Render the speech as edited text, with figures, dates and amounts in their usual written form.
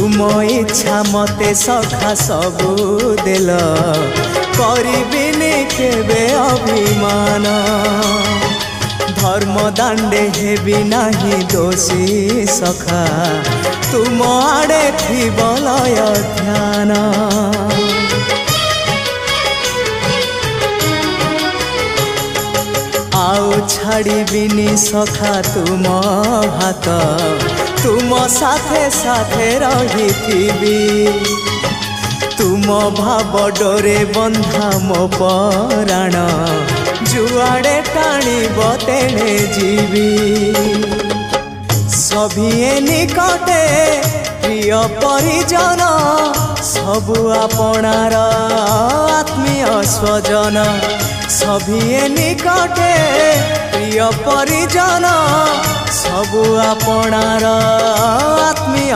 तुम इच्छा मते सखा सबू देल करिबिनी केबे अभिमान धर्म दांडे हेबी नाही दोषी सखा तुम आड़े थी बलय ध्यान आउ छाड़िबिनी सखा तुम हाथ तुम साथे साथे रही तुम भाव डोरे बंधा मो पराण जुआड़े टाणीब तेणे जीवी सभिए निकटे प्रिय परिजन सबु आपणार आत्मीय स्वजन सभिए निकटे प्रिय परिजन सबु आपणार आत्मीय